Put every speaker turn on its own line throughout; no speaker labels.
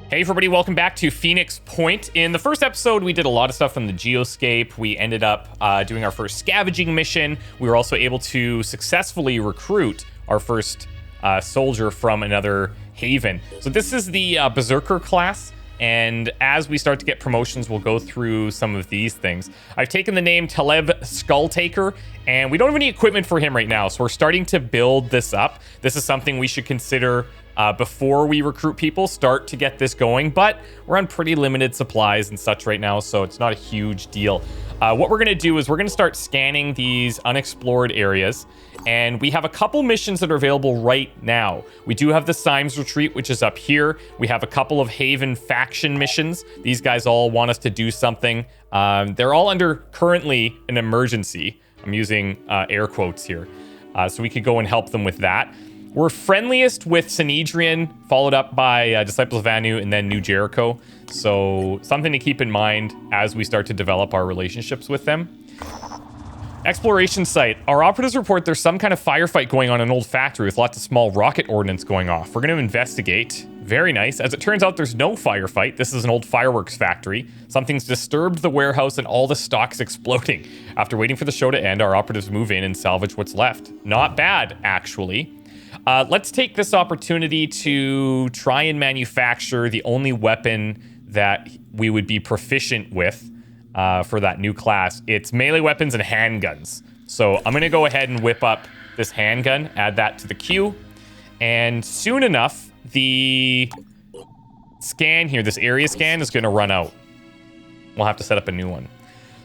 Hey everybody, welcome back to Phoenix Point. In the first episode, we did a lot of stuff on the geoscape. We ended up doing our first scavenging mission. We were also able to successfully recruit our first soldier from another haven. So this is the Berserker class, and as we start to get promotions, we'll go through some of these things. I've taken the name Taleb Skulltaker, and we don't have any equipment for him right now, so we're starting to build this up. This is something we should consider before we recruit people, start to get this going, but we're on pretty limited supplies and such right now, so it's not a huge deal. What we're going to do is we're going to start scanning these unexplored areas, and we have a couple missions that are available right now. We do have the Symes Retreat, which is up here. We have a couple of Haven faction missions. These guys all want us to do something. They're all under currently an emergency. I'm using air quotes here. So we could go and help them with that. We're friendliest with Sanhedrin, followed up by Disciples of Anu, and then New Jericho. So something to keep in mind as we start to develop our relationships with them. Exploration site. Our operatives report there's some kind of firefight going on in an old factory with lots of small rocket ordnance going off. We're going to investigate. Very nice. As it turns out, there's no firefight. This is an old fireworks factory. Something's disturbed the warehouse and all the stock's exploding. After waiting for the show to end, our operatives move in and salvage what's left. Not bad, actually. Let's take this opportunity to try and manufacture the only weapon that we would be proficient with for that new class. It's melee weapons and handguns. So I'm going to go ahead and whip up this handgun, add that to the queue. And soon enough, the scan here, this area scan, is going to run out. We'll have to set up a new one.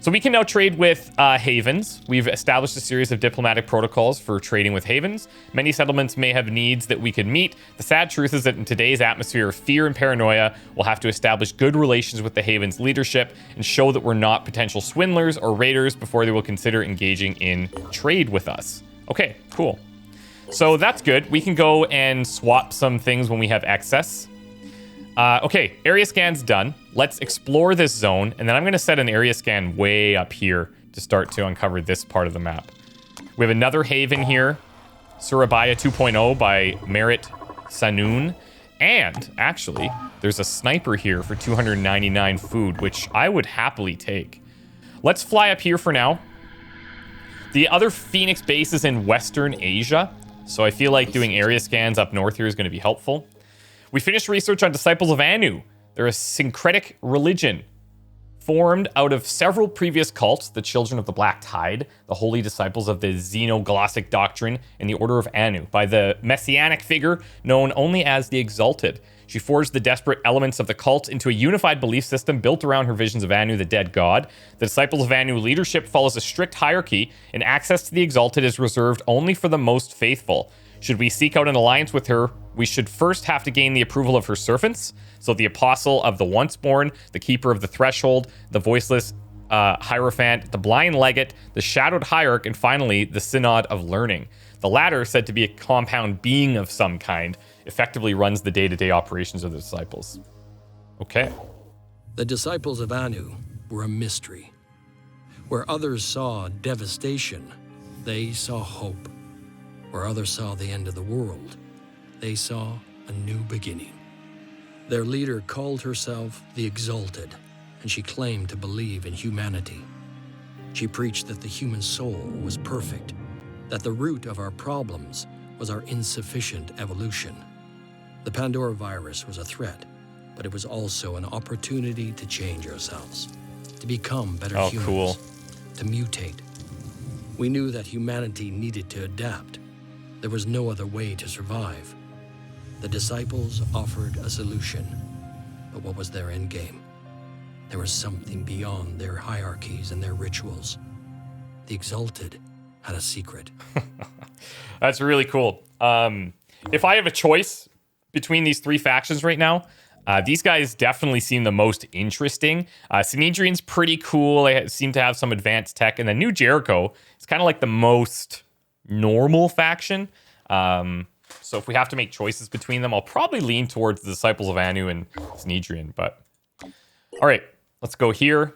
So we can now trade with havens. We've established a series of diplomatic protocols for trading with havens. Many settlements may have needs that we could meet. The sad truth is that in today's atmosphere of fear and paranoia, we'll have to establish good relations with the havens leadership and show that we're not potential swindlers or raiders before they will consider engaging in trade with us. Okay, cool. So that's good. We can go and swap some things when we have excess. Okay, area scan's done. Let's explore this zone, and then I'm going to set an area scan way up here to start to uncover this part of the map. We have another haven here, Surabaya 2.0 by Merit Sanoon, and actually, there's a sniper here for 299 food, which I would happily take. Let's fly up here for now. The other Phoenix base is in Western Asia, so I feel like doing area scans up north here is going to be helpful. We finished research on Disciples of Anu. They're a syncretic religion formed out of several previous cults, the Children of the Black Tide, the Holy Disciples of the Xenoglossic Doctrine, and the Order of Anu, by the messianic figure known only as the Exalted. She forged the desperate elements of the cult into a unified belief system built around her visions of Anu, the dead god. The Disciples of Anu leadership follows a strict hierarchy, and access to the Exalted is reserved only for the most faithful. Should we seek out an alliance with her, we should first have to gain the approval of her servants. So the Apostle of the Once-Born, the Keeper of the Threshold, the Voiceless Hierophant, the Blind Legate, the Shadowed Hierarch, and finally, the Synod of Learning. The latter, said to be a compound being of some kind, effectively runs the day-to-day operations of the disciples. Okay.
The disciples of Anu were a mystery. Where others saw devastation, they saw hope. Where others saw the end of the world, they saw a new beginning. Their leader called herself the Exalted, and she claimed to believe in humanity. She preached that the human soul was perfect, that the root of our problems was our insufficient evolution. The Pandora virus was a threat, but it was also an opportunity to change ourselves, to become better humans,
cool.
to mutate. We knew that humanity needed to adapt. There was no other way to survive. The disciples offered a solution, but what was their end game? There was something beyond their hierarchies and their rituals. The Exalted had a secret.
That's really cool. If I have a choice between these three factions right now, these guys definitely seem the most interesting. Sanhedrin's pretty cool. They seem to have some advanced tech. And then New Jericho is kind of like the most normal faction. So if we have to make choices between them, I'll probably lean towards the Disciples of Anu and Sanhedrin. But all right, let's go here.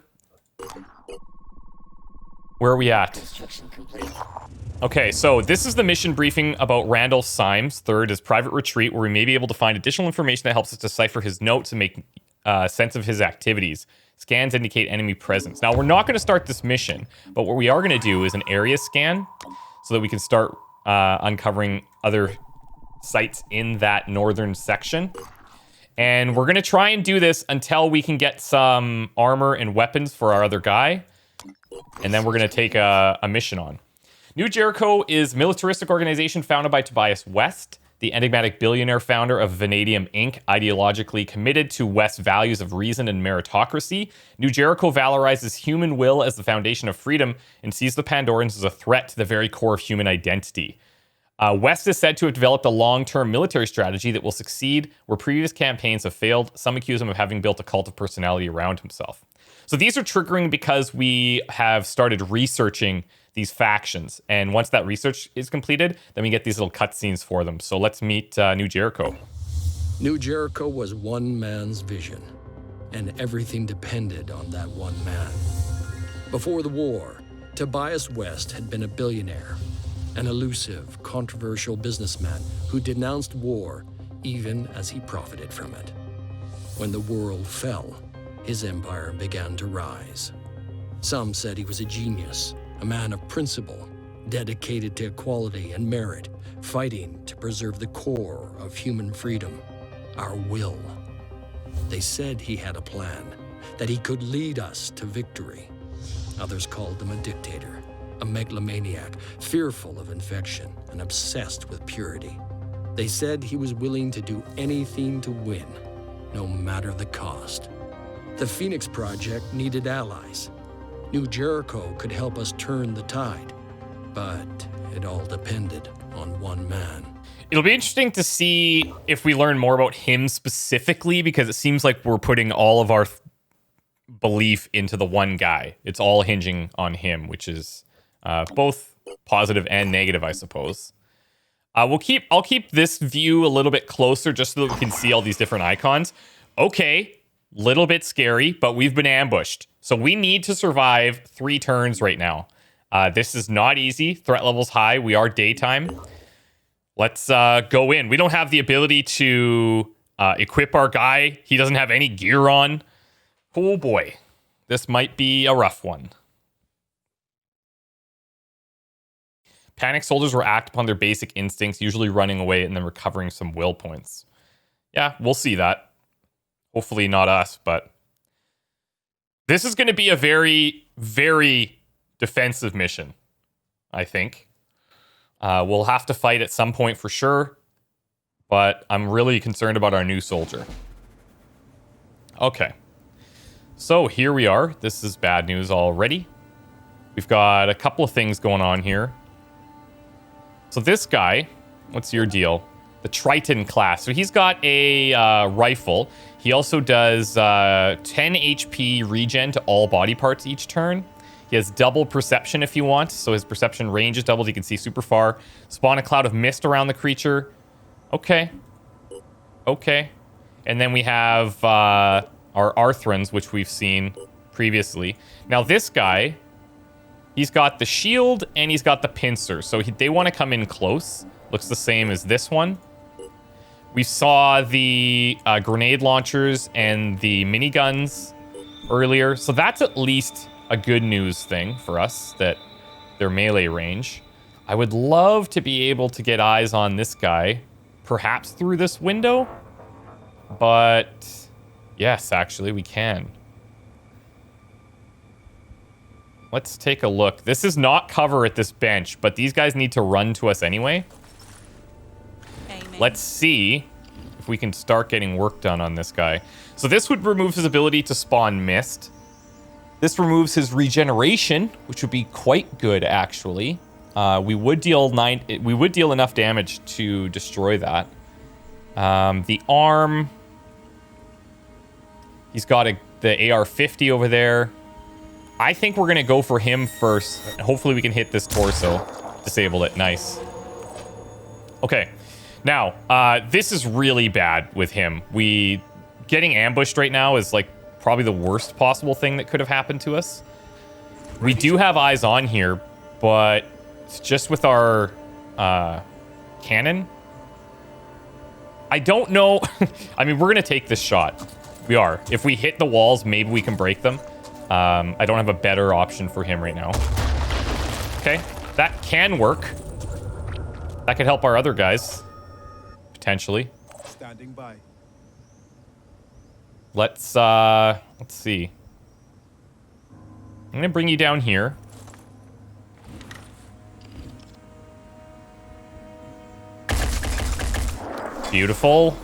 Where are we at? Okay, so this is the mission briefing about Randall Symes. Third is private retreat, where we may be able to find additional information that helps us decipher his notes and make sense of his activities. Scans indicate enemy presence. Now, we're not going to start this mission, but what we are going to do is an area scan so that we can start uncovering other sites in that northern section. And we're going to try and do this until we can get some armor and weapons for our other guy. And then we're going to take a mission on. New Jericho is a militaristic organization founded by Tobias West, the enigmatic billionaire founder of Vanadium Inc., ideologically committed to West's values of reason and meritocracy. New Jericho valorizes human will as the foundation of freedom and sees the Pandorans as a threat to the very core of human identity. West is said to have developed a long-term military strategy that will succeed where previous campaigns have failed. Some accuse him of having built a cult of personality around himself. So these are triggering because we have started researching these factions. And once that research is completed, then we get these little cutscenes for them. So let's meet New Jericho.
New Jericho was one man's vision, and everything depended on that one man. Before the war, Tobias West had been a billionaire, an elusive, controversial businessman who denounced war even as he profited from it. When the world fell, his empire began to rise. Some said he was a genius, a man of principle, dedicated to equality and merit, fighting to preserve the core of human freedom, our will. They said he had a plan, that he could lead us to victory. Others called him a dictator, a megalomaniac, fearful of infection and obsessed with purity. They said he was willing to do anything to win, no matter the cost. The Phoenix Project needed allies. New Jericho could help us turn the tide, but it all depended on one man.
It'll be interesting to see if we learn more about him specifically, because it seems like we're putting all of our belief into the one guy. It's all hinging on him, which is both positive and negative, I suppose. I'll keep this view a little bit closer just so that we can see all these different icons. Okay, little bit scary, but we've been ambushed. So we need to survive 3 turns right now. This is not easy. Threat level's high. We are daytime. Let's go in. We don't have the ability to equip our guy. He doesn't have any gear on. Oh boy. This might be a rough one. Panic soldiers will act upon their basic instincts, usually running away and then recovering some will points. Yeah, we'll see that. Hopefully not us, but this is going to be a very, very defensive mission, I think. We'll have to fight at some point for sure, but I'm really concerned about our new soldier. Okay. So here we are. This is bad news already. We've got a couple of things going on here. So this guy, what's your deal? The Triton class. So he's got a rifle. He also does 10 HP regen to all body parts each turn. He has double perception if you want. So his perception range is doubled. He can see super far. Spawn a cloud of mist around the creature. Okay. Okay. And then we have our Arthrons, which we've seen previously. Now this guy, he's got the shield and he's got the pincer. So they want to come in close. Looks the same as this one. We saw the grenade launchers and the miniguns earlier. So that's at least a good news thing for us, that they're melee range. I would love to be able to get eyes on this guy, perhaps through this window. But yes, actually, we can. Let's take a look. This is not cover at this bench, but these guys need to run to us anyway. Let's see if we can start getting work done on this guy. So this would remove his ability to spawn mist. This removes his regeneration, which would be quite good, actually. We would deal enough damage to destroy that. The arm, he's got the AR-50 over there. I think we're gonna go for him first. Hopefully we can hit this torso. Disable it. Nice. Okay. Now, this is really bad with him. Getting ambushed right now is like probably the worst possible thing that could have happened to us. We do have eyes on here, but it's just with our cannon. I don't know. I mean, we're going to take this shot. We are. If we hit the walls, maybe we can break them. I don't have a better option for him right now. Okay, that can work. That could help our other guys. Potentially.
Standing by.
Let's see. I'm going to bring you down here. Beautiful.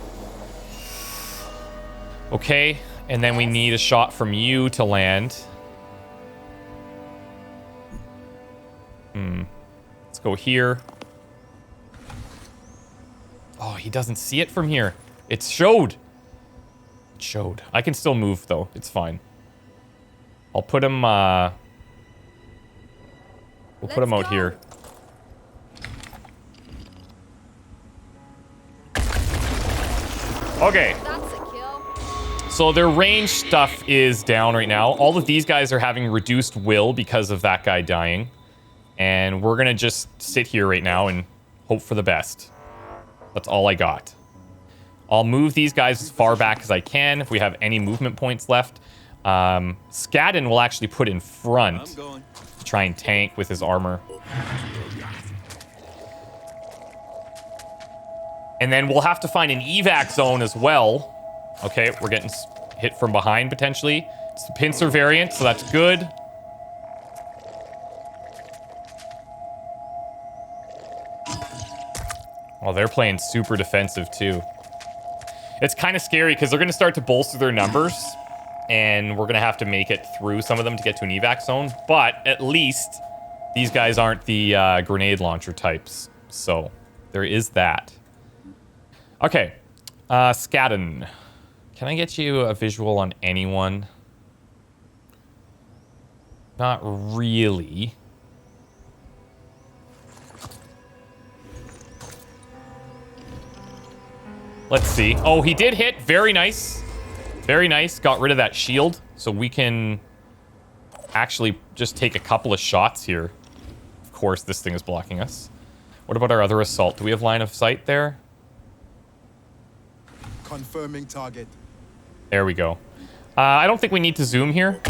Okay, and then we need a shot from you to land. Let's go here. Oh, he doesn't see it from here. It showed. It showed. I can still move, though. It's fine. I'll put him, we'll put him out here. Okay. So their range stuff is down right now. All of these guys are having reduced will because of that guy dying. And we're going to just sit here right now and hope for the best. That's all I got. I'll move these guys as far back as I can if we have any movement points left. Skadden will actually put in front to try and tank with his armor. And then we'll have to find an evac zone as well. Okay, we're getting hit from behind potentially. It's the pincer variant, so that's good. Oh, they're playing super defensive too. It's kind of scary because they're going to start to bolster their numbers. And we're going to have to make it through some of them to get to an evac zone. But at least these guys aren't the grenade launcher types. So there is that. Okay. Skadden. Can I get you a visual on anyone? Not really. Let's see. Oh, he did hit. Very nice. Very nice. Got rid of that shield. So we can actually just take a couple of shots here. Of course, this thing is blocking us. What about our other assault? Do we have line of sight there?
Confirming target.
There we go. I don't think we need to zoom here.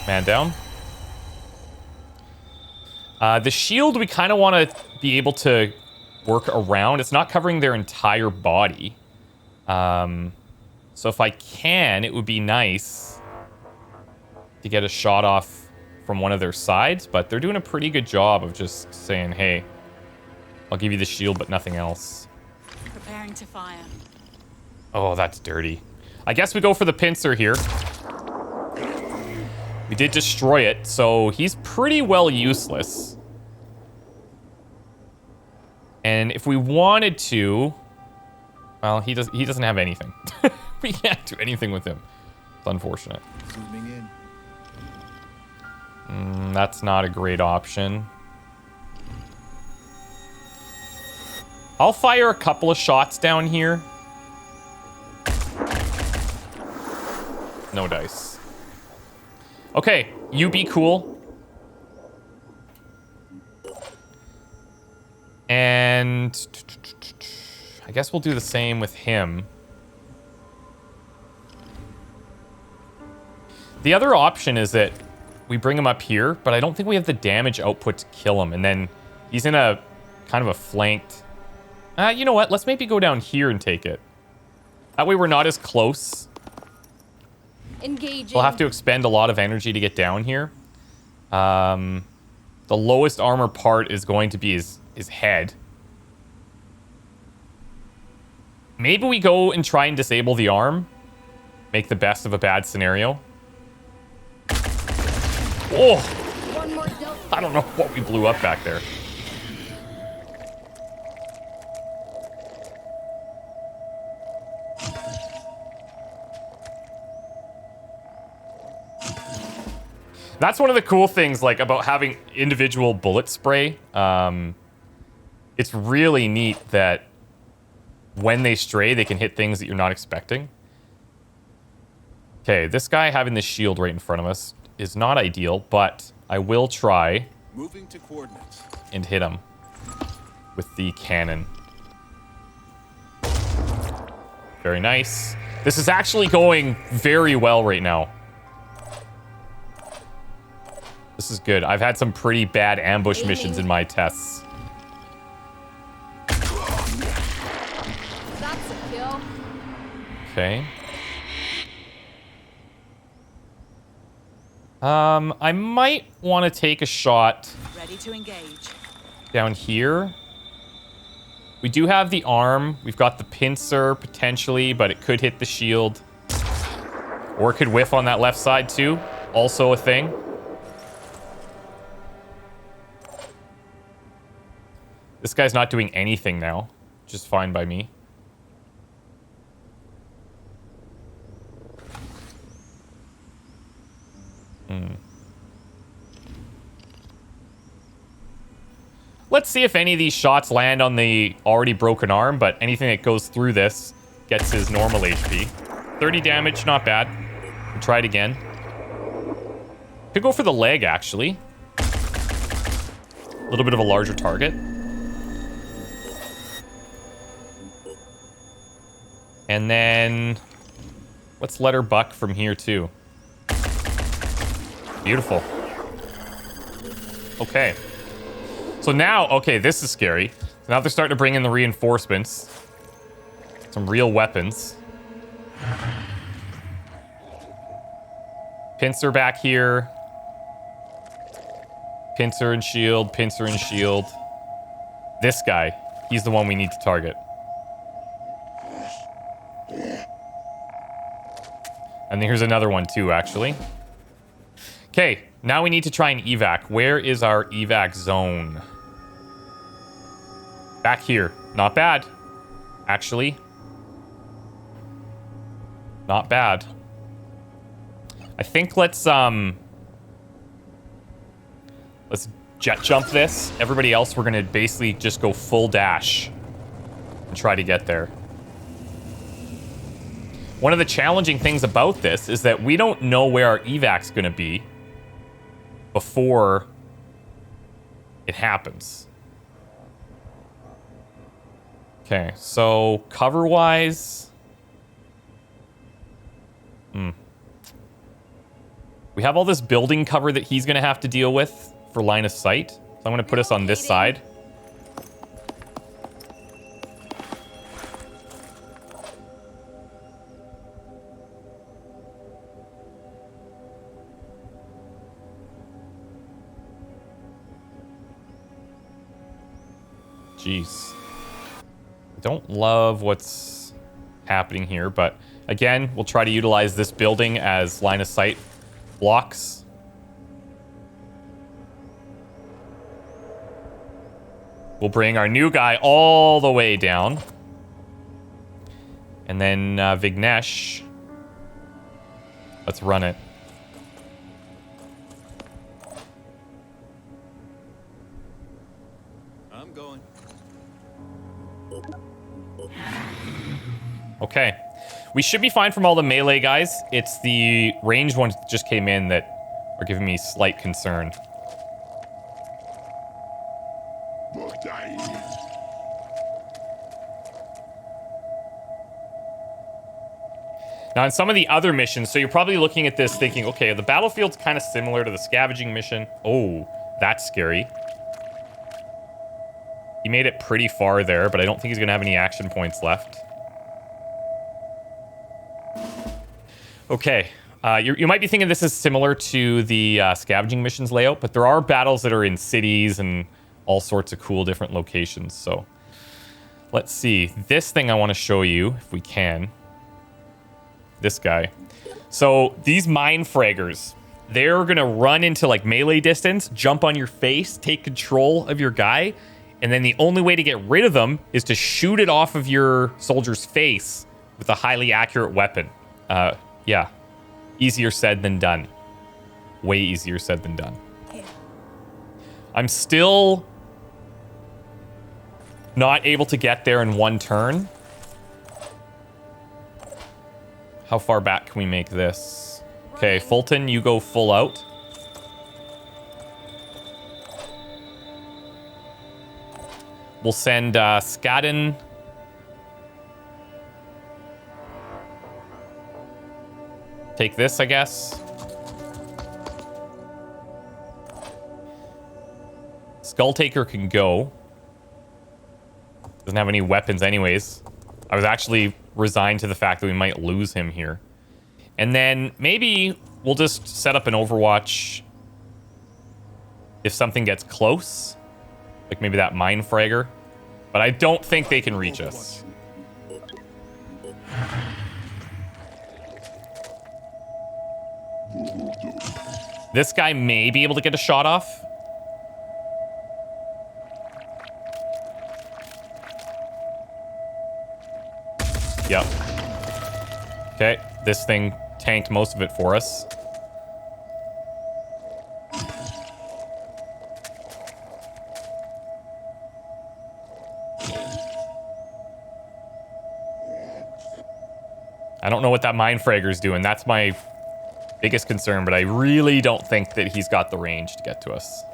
Man down. The shield we kind of want to be able to work around. It's not covering their entire body. So if I can, it would be nice to get a shot off from one of their sides, but they're doing a pretty good job of just saying, hey, I'll give you the shield, but nothing else.
Preparing to fire.
Oh, that's dirty. I guess we go for the pincer here. We did destroy it, so he's pretty well useless. And if we wanted to, well, he doesn't have anything. We can't do anything with him. It's unfortunate.
Zooming in.
That's not a great option. I'll fire a couple of shots down here. No dice. Okay, you be cool. And I guess we'll do the same with him. The other option is that we bring him up here, but I don't think we have the damage output to kill him. And then he's in a kind of a flanked... you know what? Let's maybe go down here and take it. That way we're not as close.
Engaging.
We'll have to expend a lot of energy to get down here. The lowest armor part is going to be his head. Maybe we go and try and disable the arm. Make the best of a bad scenario. Oh!
One more
I don't know what we blew up back there. That's one of the cool things, like, about having individual bullet spray. It's really neat that when they stray, they can hit things that you're not expecting. Okay, this guy having the shield right in front of us is not ideal, but I will try
Moving to coordinates.
and hit him with the cannon. Very nice. This is actually going very well right now. This is good. I've had some pretty bad ambush missions in my tests.
That's a kill.
Okay. I might want to take a shot
Ready to engage.
down here. We do have the arm. We've got the pincer potentially, but it could hit the shield. Or it could whiff on that left side too. Also a thing. This guy's not doing anything now. Which is fine by me. Let's see if any of these shots land on the already broken arm, but anything that goes through this gets his normal HP. 30 damage, not bad. We'll try it again. Could go for the leg, actually. A little bit of a larger target. And then let's let her buck from here, too. Beautiful. Okay. So now, okay, this is scary. So now they're starting to bring in the reinforcements. Some real weapons. Pincer back here. Pincer and shield, pincer and shield. This guy, he's the one we need to target. And here's another one too, actually. Okay, now we need to try and evac. Where is our evac zone? Back here. Not bad. Actually. Not bad. I think let's jet jump this. Everybody else, we're gonna basically just go full dash and try to get there. One of the challenging things about this is that we don't know where our evac's gonna be before it happens. Okay, so cover-wise... We have all this building cover that he's going to have to deal with for line of sight. So I'm going to put us on this side. Jeez. I don't love what's happening here, but again, we'll try to utilize this building as line of sight blocks. We'll bring our new guy all the way down. And then Vignesh. Let's run it.
I'm going.
Okay. We should be fine from all the melee guys. It's the ranged ones that just came in that are giving me slight concern. Now, in some of the other missions, so you're probably looking at this thinking, okay, the battlefield's kind of similar to the scavenging mission. Oh, that's scary. He made it pretty far there, but I don't think he's going to have any action points left. Okay. You might be thinking this is similar to the scavenging missions layout, but there are battles that are in cities and all sorts of cool different locations. So let's see. This thing I want to show you, if we can. This guy. So these mine fraggers, they're going to run into like melee distance, jump on your face, take control of your guy. And then the only way to get rid of them is to shoot it off of your soldier's face with a highly accurate weapon. Yeah. Easier said than done. Way easier said than done. I'm still not able to get there in one turn. How far back can we make this? Okay, Fulton, you go full out. We'll send Skadden. Take this, I guess. Skulltaker can go. Doesn't have any weapons anyways. I was actually resigned to the fact that we might lose him here. And then maybe we'll just set up an Overwatch if something gets close. Like maybe that mine fragger. But I don't think they can reach us. This guy may be able to get a shot off. Yep. Okay, this thing tanked most of it for us. I don't know what that mine fragger's doing. That's my biggest concern, but I really don't think that he's got the range to get to us.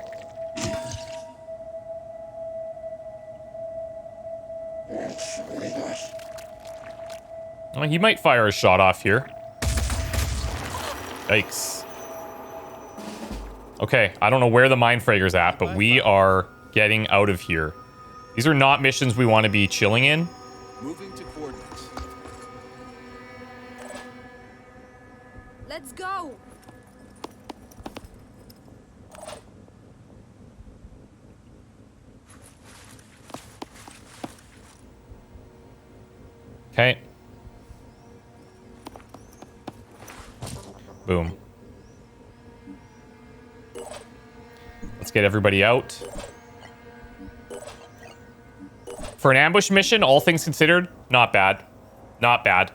Well, he might fire a shot off here. Yikes. Okay, I don't know where the mine fragger's at, but we are getting out of here. These are not missions we want to be chilling in.
Moving to coordinates.
Let's go.
Okay. Boom. Let's get everybody out. For an ambush mission, all things considered, not bad. Not bad.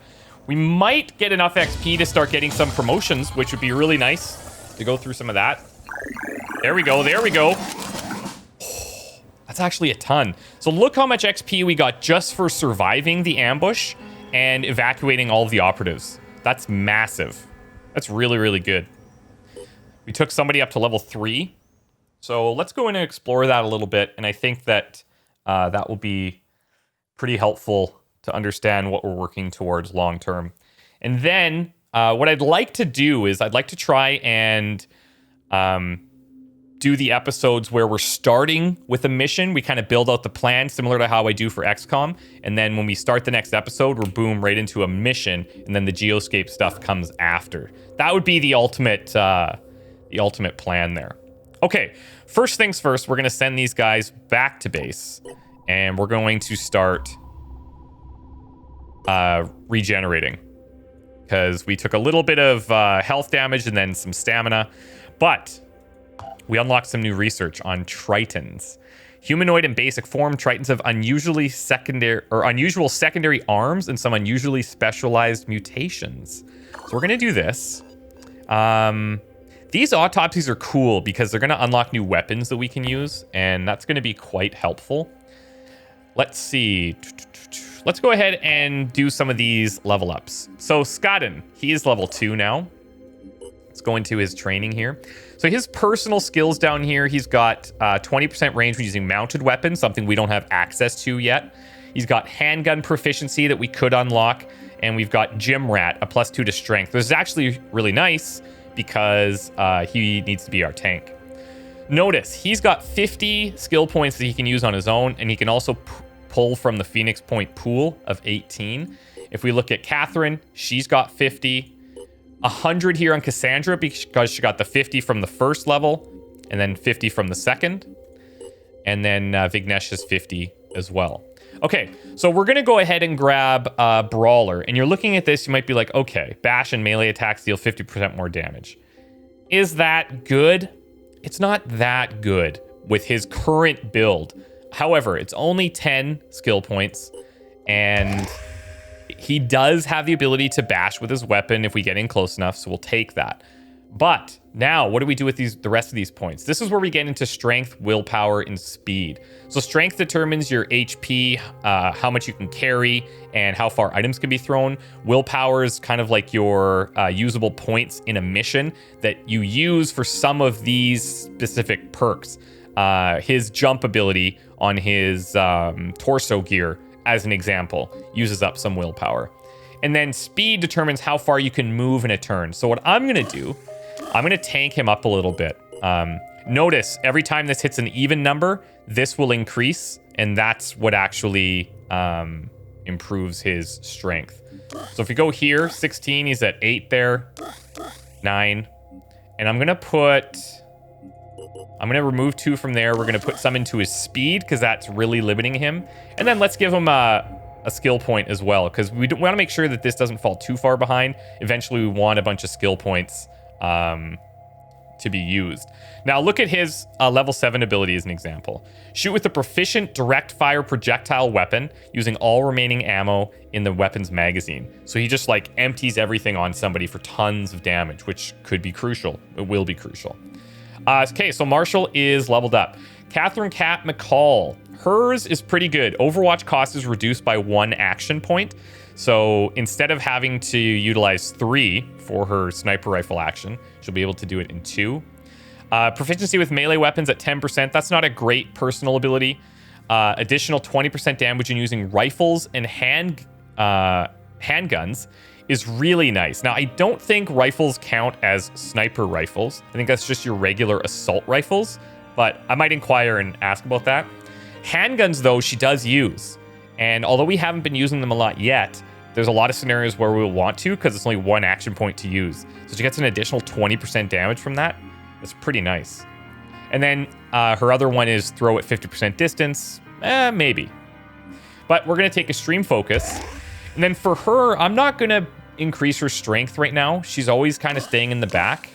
We might get enough XP to start getting some promotions, which would be really nice to go through some of that. There we go. There we go. That's actually a ton. So look how much XP we got just for surviving the ambush and evacuating all of the operatives. That's massive. That's really, really good. We took somebody up to level 3. So let's go in and explore that a little bit. And I think that that will be pretty helpful to understand what we're working towards long term. And then what I'd like to do is I'd like to try and do the episodes where we're starting with a mission. We kind of build out the plan similar to how I do for XCOM. And then when we start the next episode, we're boom right into a mission. And then the geoscape stuff comes after. That would be the ultimate plan there. Okay, first things first, we're going to send these guys back to base. And we're going to start regenerating. Because we took a little bit of health damage and then some stamina. But we unlocked some new research on Tritons. Humanoid in basic form, Tritons have unusual secondary arms and some unusually specialized mutations. So we're going to do this. These autopsies are cool because they're going to unlock new weapons that we can use, and that's going to be quite helpful. Let's see. Let's go ahead and do some of these level ups. So Skadden, he is level 2 now. Let's go into his training here. So his personal skills down here, he's got 20% range when using mounted weapons, something we don't have access to yet. He's got handgun proficiency that we could unlock, and we've got Gym Rat, a +2 to strength. This is actually really nice because he needs to be our tank. Notice, he's got 50 skill points that he can use on his own, and he can also pull from the Phoenix Point pool of 18. If we look at Catherine, she's got 50. 100 here on Kassandra because she got the 50 from the first level and then 50 from the second. And then Vignesh is 50 as well. Okay, so we're going to go ahead and grab Brawler. And you're looking at this, you might be like, okay, bash and melee attacks deal 50% more damage. Is that good? It's not that good with his current build. However, it's only 10 skill points, and he does have the ability to bash with his weapon if we get in close enough, so we'll take that. But now, what do we do with the rest of these points? This is where we get into strength, willpower, and speed. So strength determines your HP, how much you can carry, and how far items can be thrown. Willpower is kind of like your usable points in a mission that you use for some of these specific perks. His jump ability on his torso gear, as an example, uses up some willpower. And then speed determines how far you can move in a turn. So what I'm going to do, I'm going to tank him up a little bit. Notice every time this hits an even number, this will increase, and that's what actually improves his strength. So if we go here, 16, he's at 8 there, 9. And I'm going to remove 2 from there. We're going to put some into his speed because that's really limiting him. And then let's give him a skill point as well, because we want to make sure that this doesn't fall too far behind. Eventually, we want a bunch of skill points to be used. Now, look at his level 7 ability as an example. Shoot with a proficient direct fire projectile weapon using all remaining ammo in the weapon's magazine. So he just like empties everything on somebody for tons of damage, which could be crucial. It will be crucial. Okay, so Marshall is leveled up. Catherine Cat McCall. Hers is pretty good. Overwatch cost is reduced by 1 action point. So instead of having to utilize 3 for her sniper rifle action, she'll be able to do it in 2. Proficiency with melee weapons at 10%. That's not a great personal ability. Additional 20% damage in using rifles and handguns is really nice. Now, I don't think rifles count as sniper rifles. I think that's just your regular assault rifles, but I might inquire and ask about that. Handguns, though, she does use. And although we haven't been using them a lot yet, there's a lot of scenarios where we'll want to because it's only 1 action point to use. So she gets an additional 20% damage from that. That's pretty nice. And then her other one is throw at 50% distance. Maybe. But we're going to take extreme focus. And then for her, I'm not going to increase her strength right now. She's always kind of staying in the back.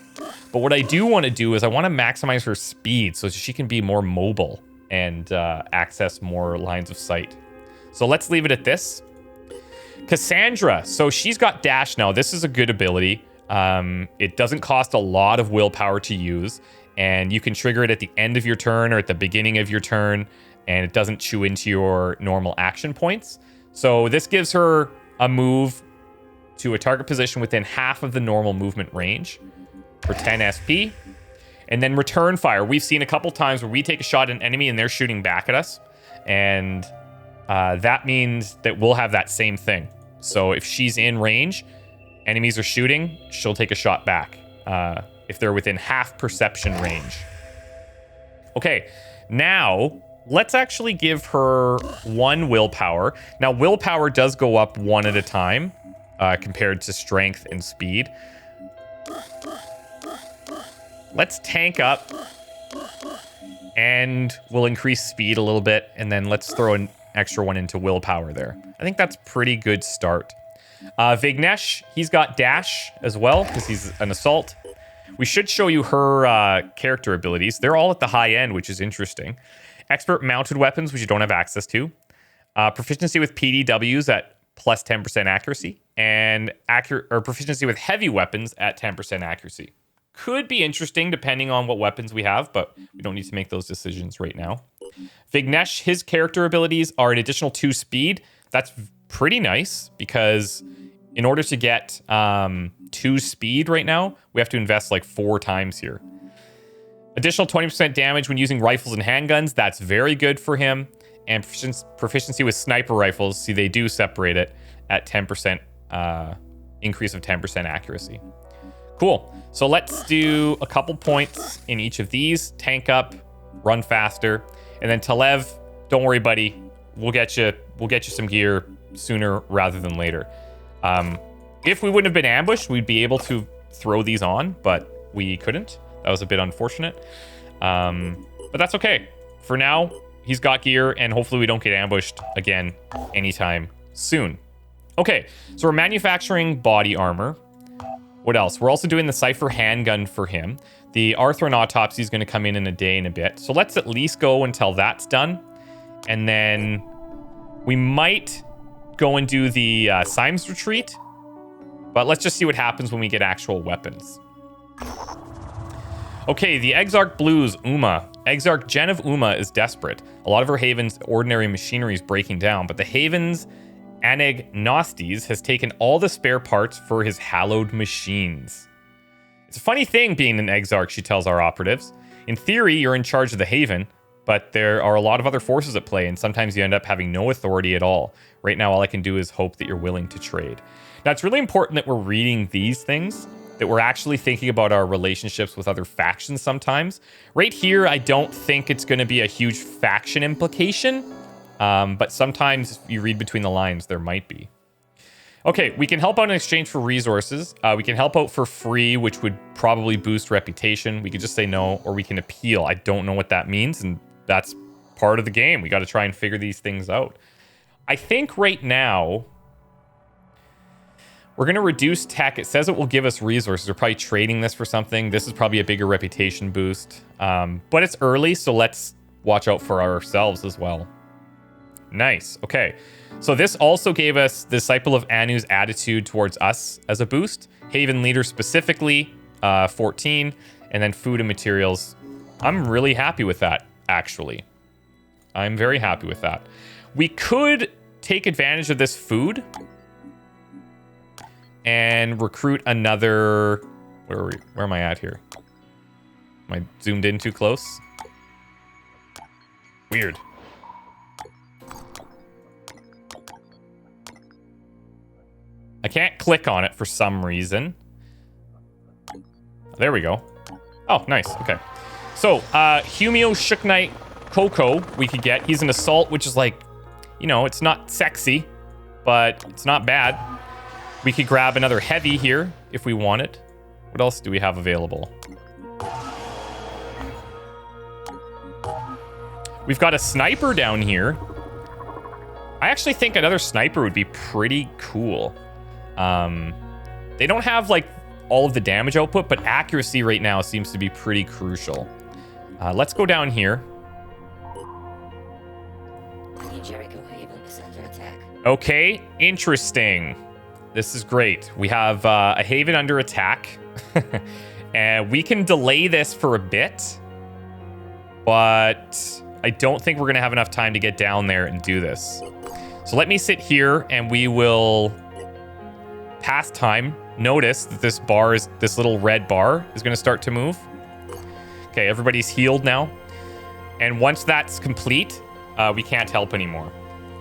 But what I do want to do is I want to maximize her speed so she can be more mobile and access more lines of sight. So let's leave it at this. Kassandra. So she's got dash now. This is a good ability. It doesn't cost a lot of willpower to use, and you can trigger it at the end of your turn or at the beginning of your turn, and it doesn't chew into your normal action points. So this gives her a move to a target position within half of the normal movement range for 10 SP. And then return fire. We've seen a couple times where we take a shot at an enemy and they're shooting back at us. And that means that we'll have that same thing. So if she's in range, enemies are shooting, she'll take a shot back if they're within half perception range. Okay, now let's actually give her 1 willpower. Now, willpower does go up 1 at a time compared to strength and speed. Let's tank up and we'll increase speed a little bit, and then let's throw an extra 1 into willpower there. I think that's pretty good start. Vignesh, he's got dash as well because he's an assault. We should show you her character abilities. They're all at the high end, which is interesting. Expert mounted weapons, which you don't have access to. Proficiency with PDWs at plus 10% accuracy, and proficiency with heavy weapons at 10% accuracy. Could be interesting depending on what weapons we have, but we don't need to make those decisions right now. Vignesh, his character abilities are an additional 2 speed. That's pretty nice because in order to get 2 speed right now, we have to invest like 4 times here. Additional 20% damage when using rifles and handguns. That's very good for him. And proficiency with sniper rifles. See, they do separate it at 10%, increase of 10% accuracy. Cool. So let's do a couple points in each of these. Tank up, run faster. And then Talev, don't worry, buddy. We'll get you some gear sooner rather than later. If we wouldn't have been ambushed, we'd be able to throw these on, but we couldn't. That was a bit unfortunate. But that's okay. For now, he's got gear, and hopefully we don't get ambushed again anytime soon. Okay, so we're manufacturing body armor. What else? We're also doing the Cypher handgun for him. The Arthron autopsy is going to come in a day and a bit. So let's at least go until that's done. And then we might go and do the Symes retreat. But let's just see what happens when we get actual weapons. Okay, the Exarch Blues, Uma. Exarch Jen of Uma is desperate. A lot of her Haven's ordinary machinery is breaking down, but the Haven's Anagnostes has taken all the spare parts for his hallowed machines. It's a funny thing being an Exarch, she tells our operatives. In theory, you're in charge of the Haven, but there are a lot of other forces at play, and sometimes you end up having no authority at all. Right now, all I can do is hope that you're willing to trade. Now, it's really important that we're reading these things, that we're actually thinking about our relationships with other factions sometimes. Right here, I don't think it's going to be a huge faction implication, but sometimes if you read between the lines, there might be. Okay, we can help out in exchange for resources. We can help out for free, which would probably boost reputation. We could just say no, or we can appeal. I don't know what that means, and that's part of the game. We got to try and figure these things out. I think right now, we're going to reduce tech. It says it will give us resources. We're probably trading this for something. This is probably a bigger reputation boost. But it's early, so let's watch out for ourselves as well. Nice. Okay. So this also gave us Disciple of Anu's attitude towards us as a boost. Haven Leader specifically, 14. And then food and materials. I'm really happy with that, actually. I'm very happy with that. We could take advantage of this food and recruit another... Where am I at here? Am I zoomed in too close? Weird. I can't click on it for some reason. There we go. Oh, nice. Okay. So, Humio Shook Knight Coco we could get. He's an assault, which is like, you know, it's not sexy, but it's not bad. We could grab another heavy here if we wanted. What else do we have available? We've got a sniper down here. I actually think another sniper would be pretty cool. They don't have like all of the damage output, but accuracy right now seems to be pretty crucial. Let's go down here. Okay, interesting. This is great. We have a Haven under attack. And we can delay this for a bit. But I don't think we're going to have enough time to get down there and do this. So let me sit here and we will pass time. Notice that this little red bar is going to start to move. Okay, everybody's healed now. And once that's complete, we can't help anymore.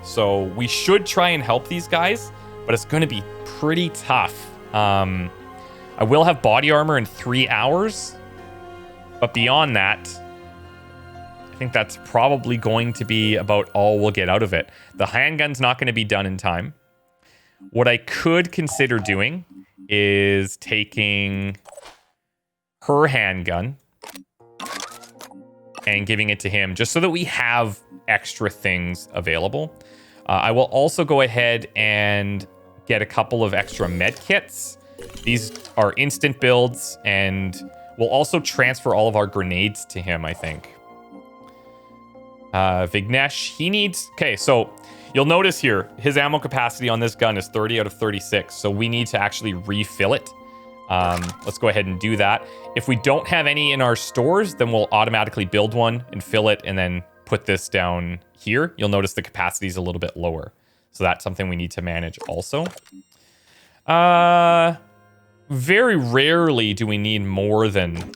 So we should try and help these guys, but it's going to be pretty tough. I will have body armor in 3 hours, but beyond that, I think that's probably going to be about all we'll get out of it. The handgun's not going to be done in time. What I could consider doing is taking her handgun and giving it to him just so that we have extra things available. I will also go ahead and get a couple of extra med kits. These are instant builds, and we'll also transfer all of our grenades to him, I think. Vignesh, he needs... Okay, so you'll notice here, his ammo capacity on this gun is 30 out of 36, so we need to actually refill it. Let's go ahead and do that. If we don't have any in our stores, then we'll automatically build one and fill it and then put this down here. You'll notice the capacity is a little bit lower. So that's something we need to manage also. Very rarely do we need more than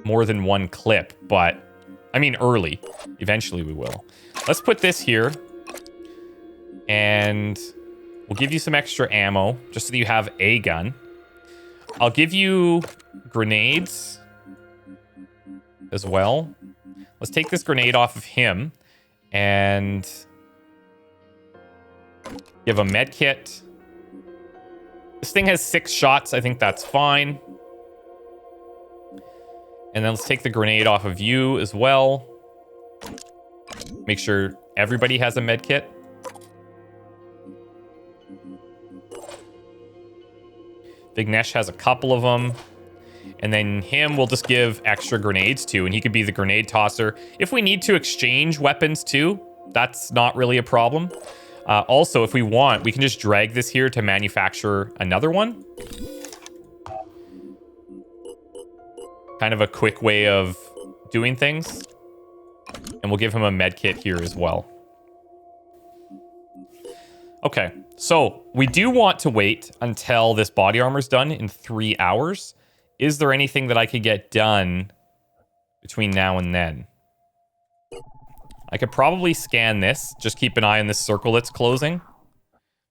one clip, but I mean early. Eventually we will. Let's put this here and we'll give you some extra ammo just so that you have a gun. I'll give you grenades as well. Let's take this grenade off of him and give a med kit. This thing has 6 shots. I think that's fine. And then let's take the grenade off of you as well. Make sure everybody has a med kit. Vignesh has a couple of them. And then him we'll just give extra grenades to, and he could be the grenade tosser. If we need to exchange weapons too, that's not really a problem. Also, if we want, we can just drag this here to manufacture another one. kind of a quick way of doing things. And we'll give him a med kit here as well. Okay, so we do want to wait until this body armor's done in 3 hours. Is there anything that I could get done between now and then? I could probably scan this. Just keep an eye on this circle that's closing.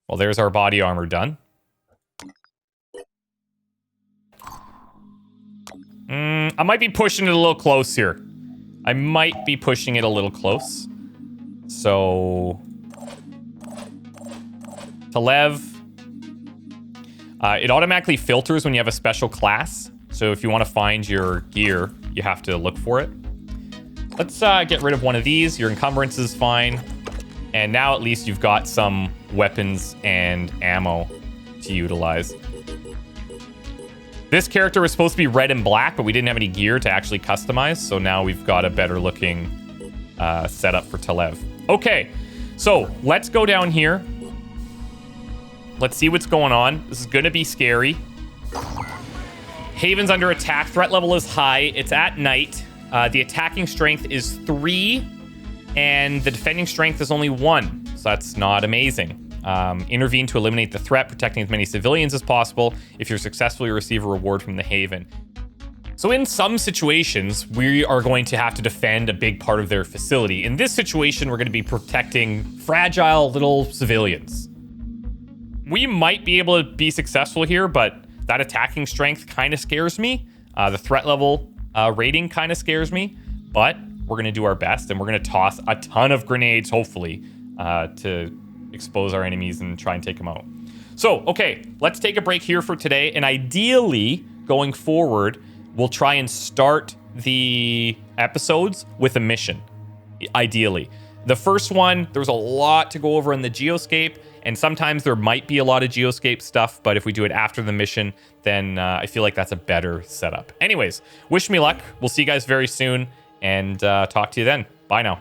Well, there's our body armor done. I might be pushing it a little close here. I might be pushing it a little close. So... Telev. It automatically filters when you have a special class. So if you want to find your gear, you have to look for it. Let's get rid of one of these. Your encumbrance is fine. And now at least you've got some weapons and ammo to utilize. This character was supposed to be red and black, but we didn't have any gear to actually customize. So now we've got a better looking setup for Telev. Okay, so let's go down here. Let's see what's going on. This is going to be scary. Haven's under attack. Threat level is high. It's at night. The attacking strength is 3, and the defending strength is only 1. So that's not amazing. Intervene to eliminate the threat, protecting as many civilians as possible. If you're successful, you receive a reward from the Haven. So in some situations, we are going to have to defend a big part of their facility. In this situation, we're going to be protecting fragile little civilians. We might be able to be successful here, but that attacking strength kind of scares me. The threat level rating kind of scares me, but we're going to do our best, and we're going to toss a ton of grenades, hopefully, to expose our enemies and try and take them out. So, okay, let's take a break here for today, and ideally, going forward, we'll try and start the episodes with a mission, ideally. The first one, there's a lot to go over in the Geoscape, and sometimes there might be a lot of Geoscape stuff, but if we do it after the mission, then I feel like that's a better setup. Anyways, wish me luck. We'll see you guys very soon, and talk to you then. Bye now.